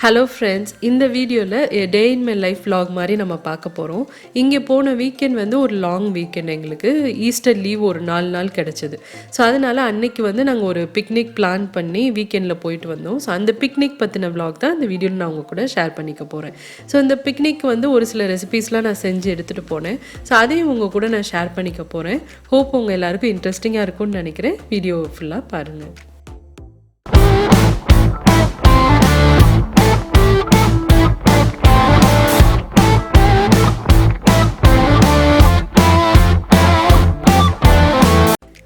Hello friends, இந்த வீடியோவில் டே in my life vlog மாதிரி நம்ம பார்க்க போகிறோம். இங்கே போன வீக்கெண்ட் வந்து ஒரு லாங் வீக்கெண்ட், எங்களுக்கு ஈஸ்டர் லீவ் ஒரு 4 நாள் கிடச்சிது. ஸோ அதனால் அன்னைக்கு வந்து நாங்கள் ஒரு பிக்னிக் பிளான் பண்ணி வீக்கெண்டில் போயிட்டு வந்தோம். ஸோ அந்த பிக்னிக் பற்றின vlog தான் இந்த வீடியோவில் நான் உங்கள் கூட ஷேர் பண்ணிக்க போகிறேன். ஸோ இந்த பிக்னிக் வந்து ஒரு சில ரெசிபீஸ்லாம் நான் செஞ்சு எடுத்துகிட்டு போனேன். ஸோ அதையும் உங்கள் கூட நான் ஷேர் பண்ணிக்க போகிறேன். ஹோப் உங்கள் எல்லாருக்கும் இன்ட்ரெஸ்டிங்காக இருக்கும்னு நினைக்கிறேன். வீடியோ ஃபுல்லாக பாருங்கள்.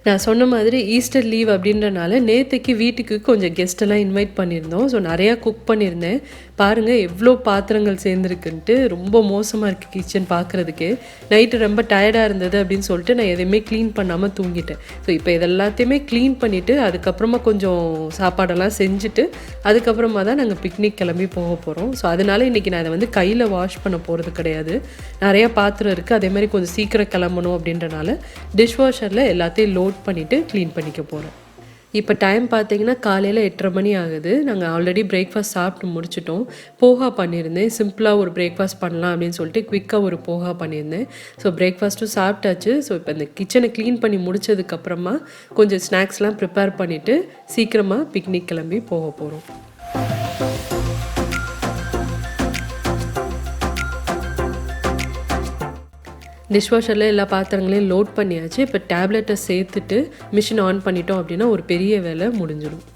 நான் சொன்ன மாதிரி ஈஸ்டர் லீவ் அப்படின்றனால நேற்றுக்கு வீட்டுக்கு கொஞ்சம் கெஸ்ட்டெல்லாம் இன்வைட் பண்ணியிருந்தோம். ஸோ நிறையா குக் பண்ணியிருந்தேன். பாருங்கள் எவ்வளோ பாத்திரங்கள் சேர்ந்துருக்குன்ட்டு. ரொம்ப மோசமாக இருக்குது கிச்சன் பார்க்குறதுக்கு. நைட்டு ரொம்ப டயர்டாக இருந்தது அப்படின்னு சொல்லிட்டு நான் எதையுமே க்ளீன் பண்ணாமல் தூங்கிட்டேன். ஸோ இப்போ இதெல்லாத்தையுமே க்ளீன் பண்ணிவிட்டு அதுக்கப்புறமா கொஞ்சம் சாப்பாடெல்லாம் செஞ்சுட்டு அதுக்கப்புறமா தான் நாங்கள் பிக்னிக் கிளம்பி போக போகிறோம். ஸோ அதனால் இன்றைக்கி நான் அதை வந்து கையில் வாஷ் பண்ண போகிறது கிடையாது. நிறையா பாத்திரம் இருக்குது. அதே மாதிரி கொஞ்சம் சீக்கிரம் கிளம்பணும் அப்படின்றனால டிஷ்வாஷரில் எல்லாத்தையும் லோட் பண்ணிவிட்டு க்ளீன் பண்ணிக்க போகிறேன். இப்போ டைம் பார்த்தீங்கன்னா காலையில் 8:30 மணி ஆகுது. நாங்கள் ஆல்ரெடி பிரேக்ஃபாஸ்ட் சாப்பிட்டு முடிச்சிட்டோம். போஹா பண்ணியிருந்தேன். சிம்பிளாக ஒரு பிரேக்ஃபாஸ்ட் பண்ணலாம் அப்படின்னு சொல்லிட்டு குவிக்காக ஒரு போஹா பண்ணியிருந்தேன். ஸோ பிரேக்ஃபாஸ்ட்டும் சாப்பிட்டாச்சு. ஸோ இப்போ இந்த கிச்சனை க்ளீன் பண்ணி முடித்ததுக்கப்புறமா கொஞ்சம் ஸ்நாக்ஸ்லாம் ப்ரிப்பேர் பண்ணிவிட்டு சீக்கிரமாக பிக்னிக் கிளம்பி போக போகிறோம். டிஷ்வாஷரில் எல்லா பாத்திரங்களையும் லோட் பண்ணியாச்சு. இப்போ டேப்லெட்டை சேர்த்துட்டு மிஷின் ஆன் பண்ணிட்டோம் அப்படின்னா ஒரு பெரிய வேலை முடிஞ்சிடும்.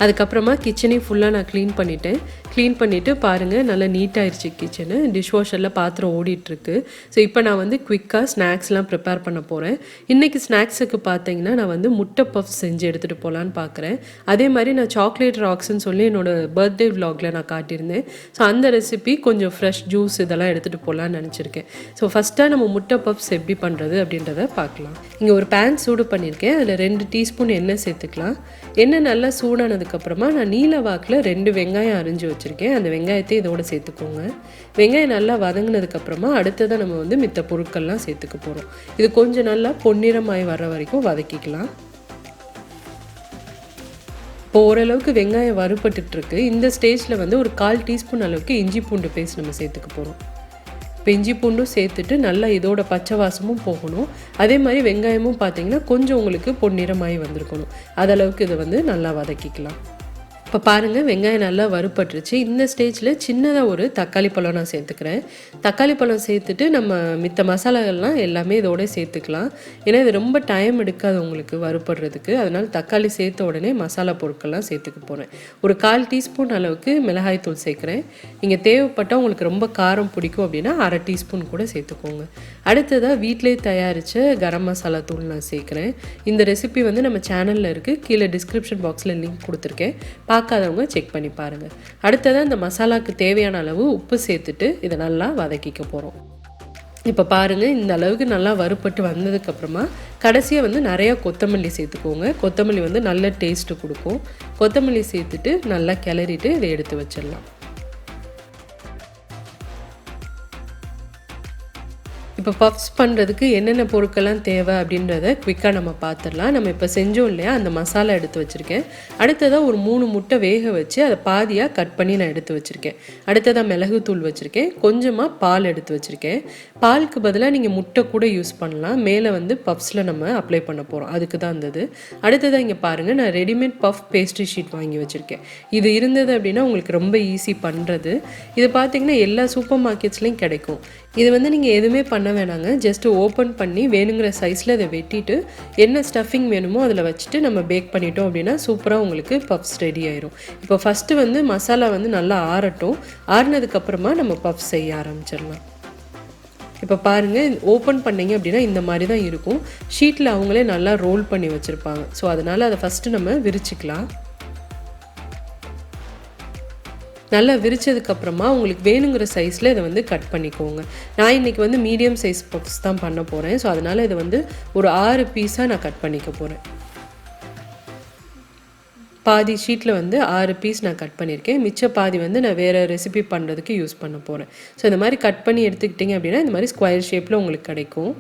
அதுக்கப்புறமா கிச்சனையும் ஃபுல்லாக நான் க்ளீன் பண்ணிட்டேன். க்ளீன் பண்ணிவிட்டு பாருங்கள் நல்லா நீட்டாகிடுச்சு கிச்சனு. டிஷ்வாஷரில் பாத்திரம் ஓடிட்டுருக்கு. ஸோ இப்போ நான் வந்து குவிக்காக ஸ்நாக்ஸ்லாம் ப்ரிப்பேர் பண்ண போகிறேன். இன்றைக்கி ஸ்நாக்ஸுக்கு பார்த்தீங்கன்னா நான் வந்து முட்டை பஃப் செஞ்சு எடுத்துகிட்டு போகலான்னு பார்க்குறேன். அதே மாதிரி நான் சாக்லேட் ராக்ஸ்ன்னு சொல்லி என்னோடய பர்த்டே விலாகில் நான் காட்டியிருந்தேன். ஸோ அந்த ரெசிபி கொஞ்சம் ஃப்ரெஷ் ஜூஸ் இதெல்லாம் எடுத்துகிட்டு போகலான்னு நினச்சிருக்கேன். ஸோ ஃபஸ்ட்டாக நம்ம முட்டை பஃப்ஸ் எப்படி பண்ணுறது அப்படின்றத பார்க்கலாம். இங்கே ஒரு பேன் சூடு பண்ணியிருக்கேன். அதில் 2 டீஸ்பூன் எண்ணெய் சேர்த்துக்கலாம். எண்ணெய் நல்லா சூடானதுக்கப்புறமா நான் நீல வாக்கில் 2 வெங்காயம் அரிஞ்சு வச்சுருக்கேன். அந்த வெங்காயத்தை இதோட சேர்த்துக்கோங்க. வெங்காயம் நல்லா வதங்கினதுக்கப்புறமா அடுத்ததான் நம்ம வந்து மித்த பொருட்கள்லாம் சேர்த்துக்க போகிறோம். இது கொஞ்சம் நல்லா பொன்னிறமாய் வர்ற வரைக்கும் வதக்கிக்கலாம். இப்போ ஓரளவுக்கு வெங்காயம் வறுபட்டுருக்கு. இந்த ஸ்டேஜில் வந்து ஒரு 1/4 டீஸ்பூன் அளவுக்கு இஞ்சி பூண்டு பேஸ்ட் நம்ம சேர்த்துக்க போகிறோம். இப்போ இஞ்சி பூண்டும் சேர்த்துட்டு நல்லா இதோட பச்சை வாசமும் போகணும். அதே மாதிரி வெங்காயமும் பார்த்தீங்கன்னா கொஞ்சம் உங்களுக்கு பொன்னிறமாகி வந்திருக்கணும். அதளவுக்கு இதை வந்து நல்லா வதக்கிக்கலாம். இப்போ பாருங்கள் வெங்காயம் நல்லா வறுபட்டுருச்சு. இந்த ஸ்டேஜில் சின்னதாக ஒரு தக்காளி பழம் நான் சேர்த்துக்கிறேன். தக்காளி பழம் சேர்த்துட்டு நம்ம மித்த மசாலாகள்லாம் எல்லாமே இதோட சேர்த்துக்கலாம். ஏன்னா இது ரொம்ப டைம் எடுக்காது உங்களுக்கு வறுபடுறதுக்கு. அதனால் தக்காளி சேர்த்த உடனே மசாலா பொருட்கள்லாம் சேர்த்துக்க போகிறேன். ஒரு 1/4 டீஸ்பூன் அளவுக்கு மிளகாய் தூள் சேர்க்குறேன். நீங்கள் தேவைப்பட்டால் உங்களுக்கு ரொம்ப காரம் பிடிக்கும் அப்படின்னா 1/2 டீஸ்பூன் கூட சேர்த்துக்கோங்க. அடுத்ததாக வீட்டிலே தயாரித்த கரம் மசாலா தூள் நான் சேர்க்குறேன். இந்த ரெசிபி வந்து நம்ம சேனலில் இருக்குது. கீழே டிஸ்கிரிப்ஷன் பாக்ஸில் லிங்க் கொடுத்துருக்கேன். பார்க்காதவங்க செக் பண்ணி பாருங்கள். அடுத்ததாக இந்த மசாலாவுக்கு தேவையான அளவு உப்பு சேர்த்துட்டு இதை நல்லா வதக்கிக்க போகிறோம். இப்போ பாருங்கள் இந்த அளவுக்கு நல்லா வறுபட்டு வந்ததுக்கப்புறமா கடைசியாக வந்து நிறையா கொத்தமல்லி சேர்த்துக்கோங்க. கொத்தமல்லி வந்து நல்ல டேஸ்ட்டு கொடுக்கும். கொத்தமல்லி சேர்த்துட்டு நல்லா கிளறிட்டு இதை எடுத்து வச்சிடலாம். இப்போ பஃப்ஸ் பண்ணுறதுக்கு என்னென்ன பொருட்கள்லாம் தேவை அப்படின்றத குவிக்காக நம்ம பார்த்துடலாம். நம்ம இப்போ செஞ்சோம் இல்லையா, அந்த மசாலா எடுத்து வச்சுருக்கேன். அடுத்ததாக ஒரு 3 முட்டை வேக வச்சு அதை பாதியாக கட் பண்ணி நான் எடுத்து வச்சுருக்கேன். அடுத்ததாக மிளகுத்தூள் வச்சுருக்கேன். கொஞ்சமாக பால் எடுத்து வச்சுருக்கேன். பாலுக்கு பதிலாக நீங்கள் முட்டை கூட யூஸ் பண்ணலாம். மேலே வந்து பஃப்ஸில் நம்ம அப்ளை பண்ண போகிறோம். அதுக்கு தான் இருந்தது. அடுத்ததாக இங்கே பாருங்கள் நான் ரெடிமேட் பஃப் பேஸ்ட்ரி ஷீட் வாங்கி வச்சுருக்கேன். இது இருந்தது அப்படின்னா உங்களுக்கு ரொம்ப ஈஸி பண்ணுறது. இது பார்த்திங்கன்னா எல்லா சூப்பர் மார்க்கெட்ஸ்லேயும் கிடைக்கும். இது வந்து நீங்கள் எதுவுமே பண்ண வேணாங்க. ஜஸ்ட்டு ஓப்பன் பண்ணி வேணுங்கிற சைஸில் அதை வெட்டிட்டு என்ன ஸ்டஃபிங் வேணுமோ அதில் வச்சுட்டு நம்ம பேக் பண்ணிட்டோம் அப்படின்னா சூப்பராக உங்களுக்கு பஃப்ஸ் ரெடி ஆயிரும். இப்போ ஃபஸ்ட்டு வந்து மசாலா வந்து நல்லா ஆறட்டும். ஆறினதுக்கப்புறமா நம்ம பஃப்ஸ் செய்ய ஆரம்பிச்சிடலாம். இப்போ பாருங்கள் ஓப்பன் பண்ணிங்க அப்படின்னா இந்த மாதிரி தான் இருக்கும். ஷீட்டில் அவங்களே நல்லா ரோல் பண்ணி வச்சுருப்பாங்க. ஸோ அதனால் அதை ஃபஸ்ட்டு நம்ம விரிச்சிக்கலாம். நல்லா விரிச்சதுக்கப்புறமா உங்களுக்கு வேணுங்கிற சைஸில் இதை வந்து கட் பண்ணிக்கோங்க. நான் இன்றைக்கி வந்து மீடியம் சைஸ் பப்ஸ் தான் பண்ண போகிறேன். ஸோ அதனால் இதை வந்து ஒரு 6 பீஸாக நான் கட் பண்ணிக்க போகிறேன். பாதி ஷீட்டில் வந்து 6 பீஸ் நான் கட் பண்ணியிருக்கேன். மிச்ச பாதி வந்து நான் வேறு ரெசிபி பண்ணுறதுக்கு யூஸ் பண்ண போகிறேன். ஸோ இந்த மாதிரி கட் பண்ணி எடுத்துக்கிட்டிங்க அப்படின்னா இந்த மாதிரி ஸ்கொயர் ஷேப்பில் உங்களுக்கு கிடைக்கும்.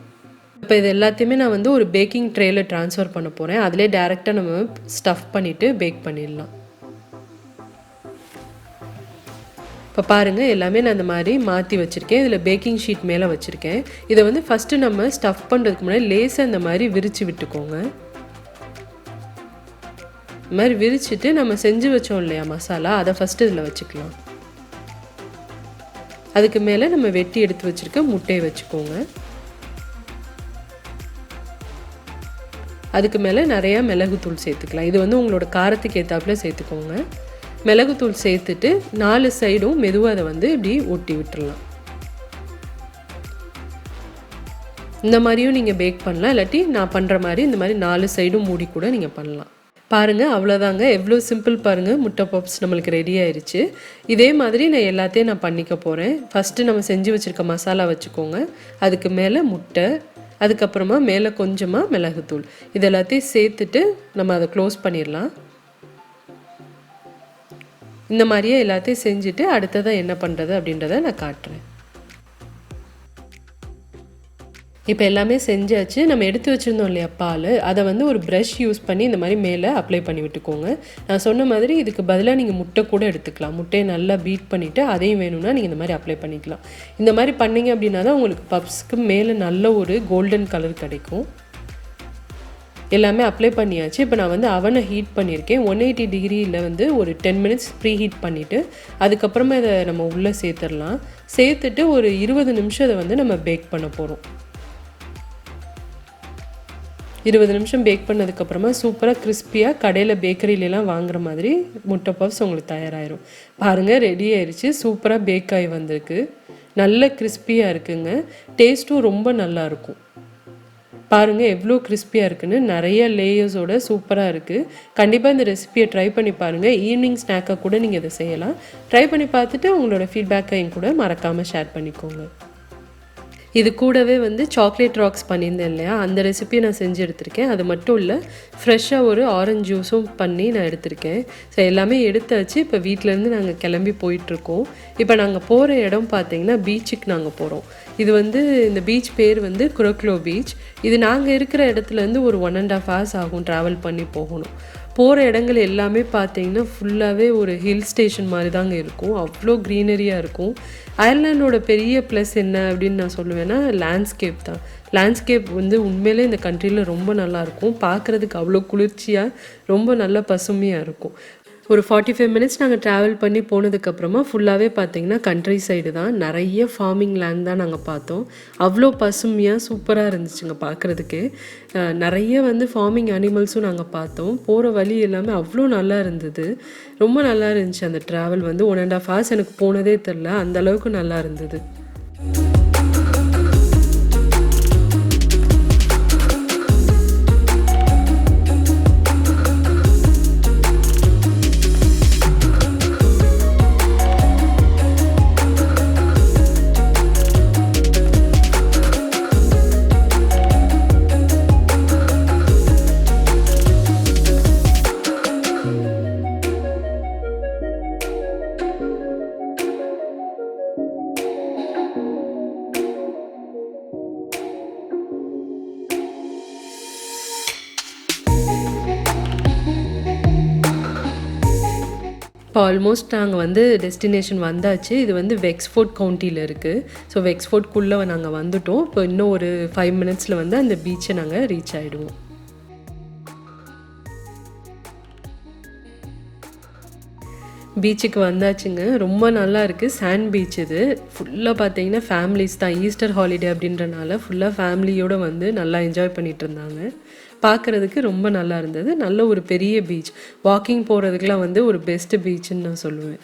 இப்போ இது எல்லாத்தையுமே நான் வந்து ஒரு பேக்கிங் ட்ரேயில் ட்ரான்ஸ்ஃபர் பண்ண போகிறேன். அதிலே டேரெக்டாக நம்ம ஸ்டஃப் பண்ணிவிட்டு பேக் பண்ணிடலாம். இப்போ பாருங்கள், எல்லாமே நான் இந்த மாதிரி மாற்றி வச்சுருக்கேன். இதில் பேக்கிங் ஷீட் மேலே வச்சுருக்கேன். இதை வந்து ஃபஸ்ட்டு நம்ம ஸ்டஃப் பண்ணுறதுக்கு முன்னாடி லேசாக இந்த மாதிரி விரித்து விட்டுக்கோங்க. இந்த மாதிரி விரிச்சிட்டு நம்ம செஞ்சு வச்சோம் இல்லையா மசாலா, அதை ஃபஸ்ட்டு இதில் வச்சுக்கலாம். அதுக்கு மேலே நம்ம வெட்டி எடுத்து வச்சுருக்க முட்டையை வச்சுக்கோங்க. அதுக்கு மேலே நிறையா மிளகுத்தூள் சேர்த்துக்கலாம். இது வந்து உங்களோட காரத்துக்கு ஏற்றாப்புல சேர்த்துக்கோங்க. மிளகுத்தூள் சேர்த்துட்டு 4 சைடும் மெதுவாக அதை வந்து இப்படி ஒட்டி விட்டுடலாம். இந்த மாதிரியும் நீங்கள் பேக் பண்ணலாம், இல்லாட்டி நான் பண்ணுற மாதிரி இந்த மாதிரி 4 சைடும் மூடி கூட நீங்கள் பண்ணலாம். பாருங்கள், அவ்வளோதாங்க. எவ்வளோ சிம்பிள் பாருங்கள். முட்டை பப்ஸ் நம்மளுக்கு ரெடி ஆயிடுச்சு. இதே மாதிரி நான் எல்லாத்தையும் நான் பண்ணிக்க போகிறேன். ஃபஸ்ட்டு நம்ம செஞ்சு வச்சுருக்க மசாலா வச்சுக்கோங்க. அதுக்கு மேலே முட்டை, அதுக்கப்புறமா மேலே கொஞ்சமாக மிளகுத்தூள், இது எல்லாத்தையும் சேர்த்துட்டு நம்ம அதை க்ளோஸ் பண்ணிடலாம். இந்த மாதிரியே எல்லாத்தையும் செஞ்சுட்டு அடுத்ததாக என்ன பண்ணுறது அப்படின்றத நான் காட்டுறேன். இப்போ எல்லாமே செஞ்சாச்சு. நம்ம எடுத்து வச்சுருந்தோம் இல்லையா பால், அதை வந்து ஒரு ப்ரஷ் யூஸ் பண்ணி இந்த மாதிரி மேலே அப்ளை பண்ணி விட்டுக்கோங்க. நான் சொன்ன மாதிரி இதுக்கு பதிலாக நீங்கள் முட்டை கூட எடுத்துக்கலாம். முட்டையை நல்லா பீட் பண்ணிவிட்டு அதையும் வேணும்னா நீங்கள் இந்த மாதிரி அப்ளை பண்ணிக்கலாம். இந்த மாதிரி பண்ணிங்க அப்படின்னா தான் உங்களுக்கு பப்ஸ்க்கு மேலே நல்ல ஒரு கோல்டன் கலர் கிடைக்கும். எல்லாமே அப்ளை பண்ணியாச்சு. இப்போ நான் வந்து அவனை ஹீட் பண்ணியிருக்கேன். 180 டிகிரியில் வந்து ஒரு 10 மினிட்ஸ் ப்ரீ ஹீட் பண்ணிவிட்டு அதுக்கப்புறமா இதை நம்ம உள்ளே சேர்த்துடலாம். சேர்த்துட்டு ஒரு 20 நிமிஷம் இதை வந்து நம்ம பேக் பண்ண போகிறோம். 20 நிமிஷம் பேக் பண்ணதுக்கப்புறமா சூப்பராக கிறிஸ்பியாக கடையில் பேக்கரியிலலாம் வாங்குற மாதிரி முட்டை பப்ஸ் உங்களுக்கு தயாராகிடும். பாருங்கள், ரெடி ஆயிடுச்சு. சூப்பராக பேக் ஆகி வந்திருக்கு. நல்ல கிறிஸ்பியாக இருக்குங்க. டேஸ்ட்டும் ரொம்ப நல்லாயிருக்கும். பாருங்கள் எவ்வளோ கிறிஸ்பியாக இருக்குன்னு, நிறைய லேயர்ஸோட சூப்பராக இருக்குது. கண்டிப்பாக இந்த ரெசிபியை ட்ரை பண்ணி பாருங்கள். ஈவினிங் ஸ்நாக்காக கூட நீங்கள் இதை செய்யலாம். ட்ரை பண்ணி பார்த்துட்டு உங்களோட ஃபீட்பேக்கையும் கூட மறக்காமல் ஷேர் பண்ணிக்கோங்க. இது கூடவே வந்து சாக்லேட் ராக்ஸ் பண்ணியிருந்தேன் இல்லையா, அந்த ரெசிபியை நான் செஞ்சு எடுத்திருக்கேன். அது மட்டும் இல்லை, ஃப்ரெஷ்ஷாக ஒரு ஆரஞ்சு ஜூஸும் பண்ணி நான் எடுத்திருக்கேன். ஸோ எல்லாமே எடுத்தாச்சு. இப்போ வீட்டிலேருந்து நாங்கள் கிளம்பி போயிட்டுருக்கோம். இப்போ நாங்கள் போகிற இடம் பார்த்திங்கன்னா பீச்சுக்கு நாங்கள் போகிறோம். இது வந்து இந்த பீச் பேர் வந்து Curracloe Beach. இது நாங்கள் இருக்கிற இடத்துலேருந்து ஒரு 1.5 hours ஆகும் ட்ராவல் பண்ணி போகணும். போகிற இடங்கள் எல்லாமே பார்த்திங்கன்னா ஃபுல்லாகவே ஒரு ஹில் ஸ்டேஷன் மாதிரி தாங்க இருக்கும். அவ்வளோ க்ரீனரியாக இருக்கும். அயர்லாண்டோட பெரிய ப்ளஸ் என்ன அப்படின்னு நான் சொல்லுவேன்னா லேண்ட்ஸ்கேப் தான். லேண்ட்ஸ்கேப் வந்து உண்மையிலே இந்த கண்ட்ரியில் ரொம்ப நல்லாயிருக்கும். பார்க்குறதுக்கு அவ்வளோ குளிர்ச்சியாக ரொம்ப நல்லா பசுமையாக இருக்கும். ஒரு 45 மினிட்ஸ் நாங்கள் ட்ராவல் பண்ணி போனதுக்கப்புறமா ஃபுல்லாகவே பார்த்திங்கன்னா கண்ட்ரி சைடு தான். நிறைய ஃபார்மிங் லேண்ட் தான் நாங்கள் பார்த்தோம். அவ்வளோ பசுமையாக சூப்பராக இருந்துச்சுங்க பார்க்குறதுக்கு. நிறைய வந்து ஃபார்மிங் அனிமல்ஸும் நாங்கள் பார்த்தோம். போகிற வழி எல்லாமே அவ்வளோ நல்லா இருந்தது. ரொம்ப நல்லா இருந்துச்சு. அந்த ட்ராவல் வந்து 1.5 hours எனக்கு போனதே தெரில, அந்தளவுக்கு நல்லா இருந்தது. இப்போ ஆல்மோஸ்ட் நாங்கள் வந்து டெஸ்டினேஷன் வந்தாச்சு. இது வந்து வெக்ஸ்ஃபோர்ட் கவுண்டியில் இருக்குது. ஸோ வெக்ஸ்ஃபோர்ட்குள்ளே நாங்கள் வந்துவிட்டோம். இப்போ இன்னும் ஒரு 5 மினிட்ஸில் வந்து அந்த பீச்சை நாங்கள் ரீச் ஆகிடுவோம். பீச்சுக்கு வந்தாச்சுங்க. ரொம்ப நல்லா இருக்குது. சாண்ட் பீச் இது. ஃபுல்லாக பார்த்தீங்கன்னா ஃபேமிலிஸ் தான். ஈஸ்டர் ஹாலிடே அப்படின்றனால ஃபுல்லாக ஃபேமிலியோடு வந்து நல்லா என்ஜாய் பண்ணிகிட்டு இருந்தாங்க. பார்க்குறதுக்கு ரொம்ப நல்லா இருந்தது. நல்ல ஒரு பெரிய பீச். வாக்கிங் போகிறதுக்கெலாம் வந்து ஒரு பெஸ்ட்டு பீச்சுன்னு நான் சொல்லுவேன்.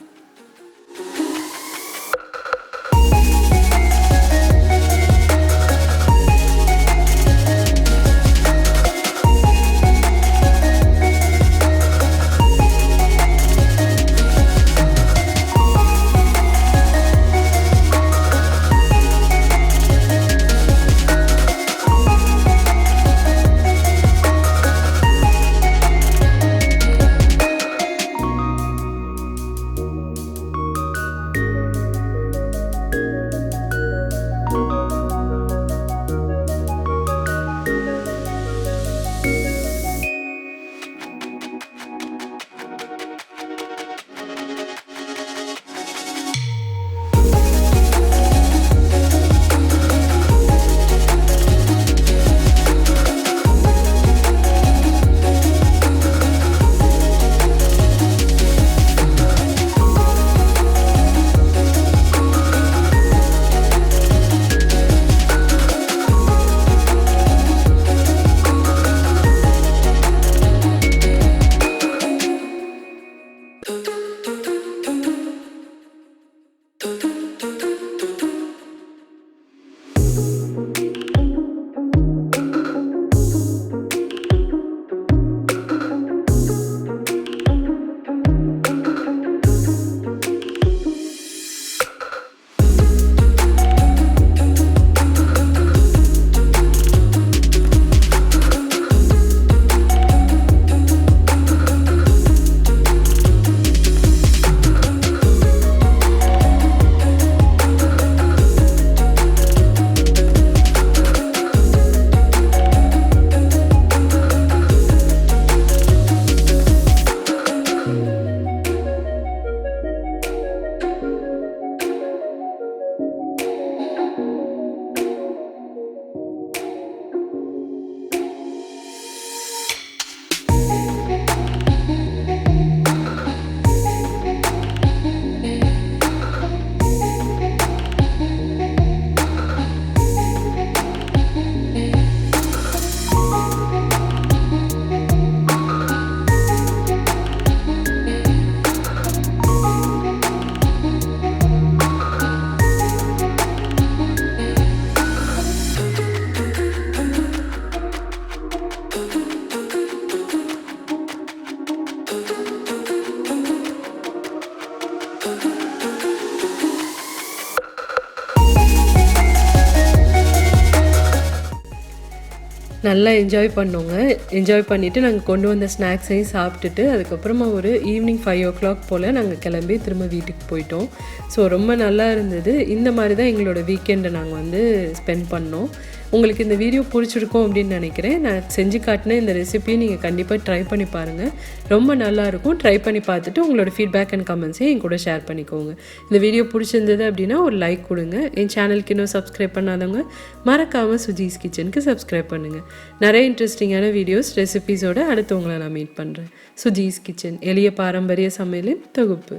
நல்லா என்ஜாய் பண்ணோங்க. என்ஜாய் பண்ணிவிட்டு நாங்கள் கொண்டு வந்த ஸ்நாக்ஸையும் சாப்பிட்டுட்டு அதுக்கப்புறமா ஒரு ஈவினிங் 5 o'clock போல் நாங்கள் கிளம்பி திரும்ப வீட்டுக்கு போயிட்டோம். ஸோ ரொம்ப நல்லா இருந்தது. இந்த மாதிரி தான் எங்களோட வீக்கெண்டை நாங்கள் வந்து ஸ்பெண்ட் பண்ணோம். உங்களுக்கு இந்த வீடியோ பிடிச்சிருக்கும் அப்படின்னு நினைக்கிறேன். நான் செஞ்சு காட்டின இந்த ரெசிபியை நீங்கள் கண்டிப்பாக ட்ரை பண்ணி பாருங்கள். ரொம்ப நல்லாயிருக்கும். ட்ரை பண்ணி பார்த்துட்டு உங்களோட ஃபீட்பேக் அண்ட் கமெண்ட்ஸையும் என் கூட ஷேர் பண்ணிக்கோங்க. இந்த வீடியோ பிடிச்சிருந்தது அப்படின்னா ஒரு லைக் கொடுங்க. என் சேனலுக்கு இன்னும் சப்ஸ்கிரைப் பண்ணாதவங்க மறக்காமல் சுஜீஸ் கிச்சனுக்கு சப்ஸ்கிரைப் பண்ணுங்கள். நிறைய இன்ட்ரெஸ்டிங்கான வீடியோஸ் ரெசிபீஸோடு அடுத்து உங்களை நான் மீட் பண்ணுறேன். சுஜீஸ் கிச்சன், எளிய பாரம்பரிய சமையலின் தொகுப்பு.